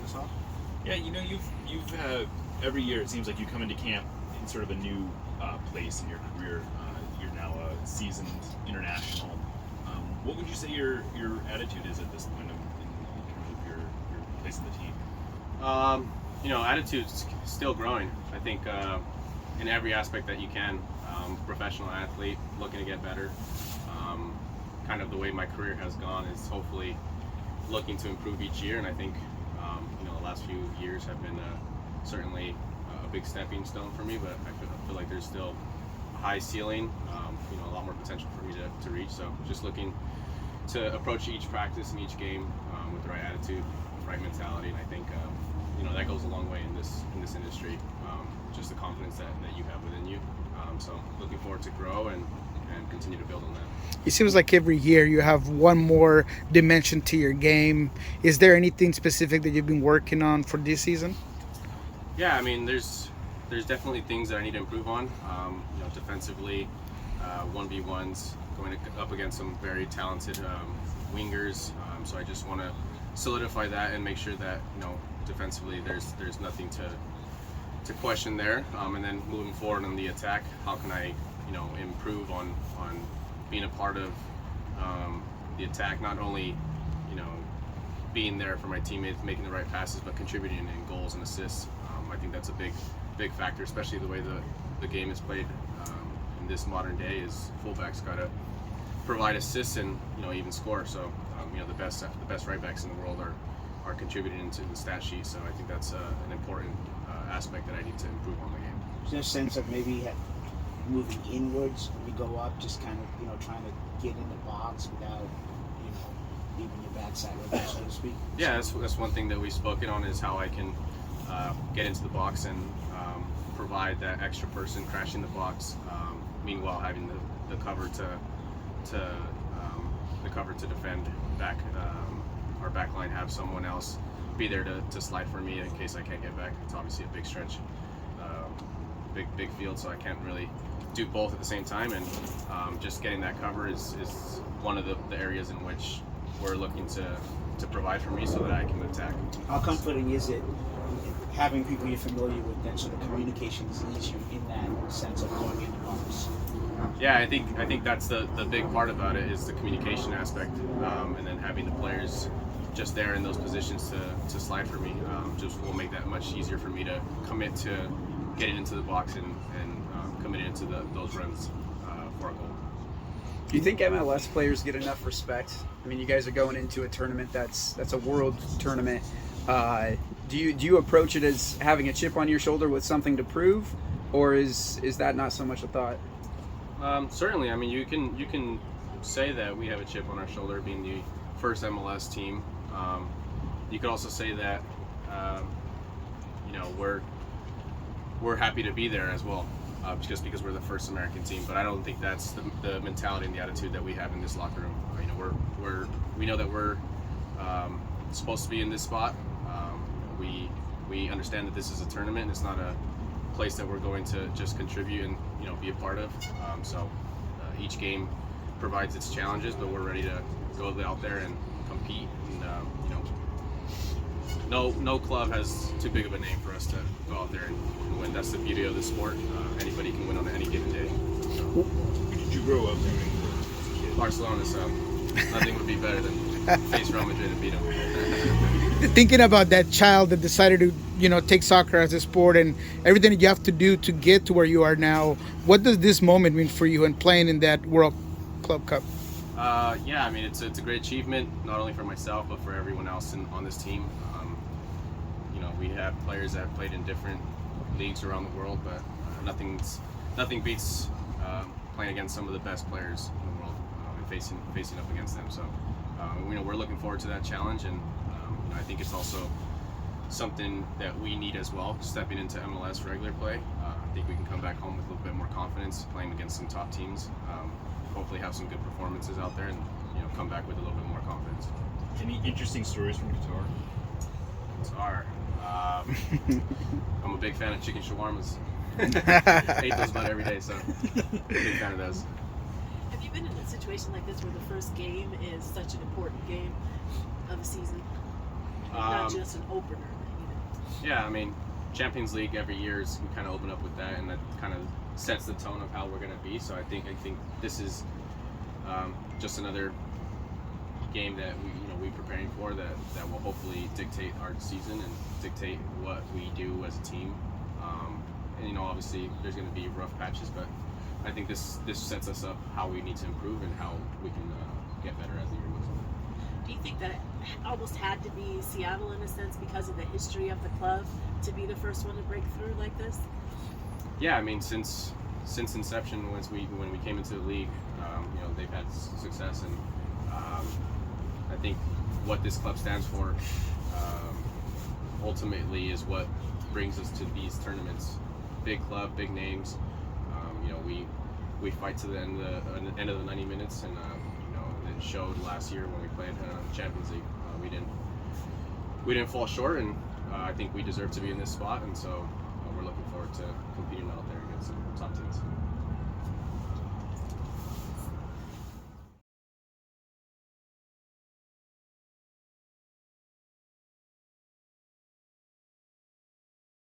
us off? Yeah, you've every year it seems like you come into camp in sort of a new place in your career. You're now a seasoned international. What would you say your attitude is at this point in terms of your place in the team? Attitude's still growing. I think in every aspect that you can. Professional athlete, looking to get better. Kind of the way my career has gone is hopefully looking to improve each year, and I think the last few years have been certainly a big stepping stone for me. But I feel like there's still a high ceiling, a lot more potential for me to reach. So just looking to approach each practice and each game with the right attitude, right mentality, and I think that goes a long way in this industry. Just the confidence that you have within you. So looking forward to grow and continue to build on that. It seems like every year you have one more dimension to your game. Is there anything specific that you've been working on for this season? Yeah, I mean, there's definitely things that I need to improve on. Defensively, 1v1s, going up against some very talented wingers. So I just want to solidify that and make sure that defensively there's nothing to question there. And then moving forward on the attack, how can I improve on being a part of the attack, not only being there for my teammates, making the right passes, but contributing in goals and assists. I think that's a big factor, especially the way the game is played in this modern day. Is fullbacks got to provide assists and even score. So the best right backs in the world are contributing into the stat sheet. So I think that's an important aspect that I need to improve on the game. Is there a sense of maybe moving inwards when you go up, just kind of trying to get in the box without leaving your backside open, so to speak? Yeah, that's one thing that we've spoken on, is how I can get into the box and provide that extra person crashing the box, meanwhile having the cover to defend back. Our back line, have someone else be there to slide for me in case I can't get back. It's obviously a big stretch, big field, so I can't really do both at the same time, and just getting that cover is one of the areas in which we're looking to provide for me so that I can attack. How comforting is it having people you're familiar with, then so the communication is easier in that sense of going in the box? Yeah, I think that's the big part about it, is the communication aspect, and then having the players just there in those positions to slide for me just will make that much easier for me to commit to getting into the box and committing into those runs for a goal. Do you think MLS players get enough respect? I mean, you guys are going into a tournament that's a world tournament. Do you approach it as having a chip on your shoulder with something to prove, or is that not so much a thought? Certainly, I mean, you can say that we have a chip on our shoulder, being the first MLS team. You could also say that we're happy to be there as well, just because we're the first American team. But I don't think that's the mentality and the attitude that we have in this locker room. We know that we're supposed to be in this spot. We understand that this is a tournament. It's not a place that we're going to just contribute and be a part of. So each game provides its challenges, but we're ready to go out there and compete. And no club has too big of a name for us to go out there and win. That's the beauty of the sport. Anybody can win on any given day. So, Who did you grow up rooting for as a kid? Barcelona, so nothing would be better than face Real Madrid and beat them. Thinking about that child that decided to take soccer as a sport and everything that you have to do to get to where you are now, what does this moment mean for you and playing in that World Club Cup? Yeah, I mean, it's a great achievement, not only for myself but for everyone else on this team. We have players that have played in different leagues around the world, but nothing beats playing against some of the best players in the world and facing up against them. So we're looking forward to that challenge, and I think it's also something that we need as well, stepping into MLS regular play. I think we can come back home with a little bit more confidence, playing against some top teams. Hopefully have some good performances out there, and come back with a little bit more confidence. Any interesting stories from Qatar? Qatar. I'm a big fan of chicken shawarmas. Ate those about every day, so big fan of those. Have you been in a situation like this where the first game is such an important game of the season? Not just an opener. Yeah, I mean, Champions League every year is we kind of open up with that, and that kind of sets the tone of how we're going to be. So I think this is just another game that we're preparing for that will hopefully dictate our season and dictate what we do as a team. And obviously there's going to be rough patches, but I think this sets us up how we need to improve and how we can get better as the year goes on. Do you think that it almost had to be Seattle in a sense because of the history of the club to be the first one to break through like this? Yeah, I mean, since inception, when we came into the league, they've had success, and I think what this club stands for ultimately is what brings us to these tournaments. Big club, big names. We fight to the end of the 90 minutes, and it showed last year when we played Champions League. We didn't fall short, and I think we deserve to be in this spot, and so we're looking forward to competing out there against some top teams.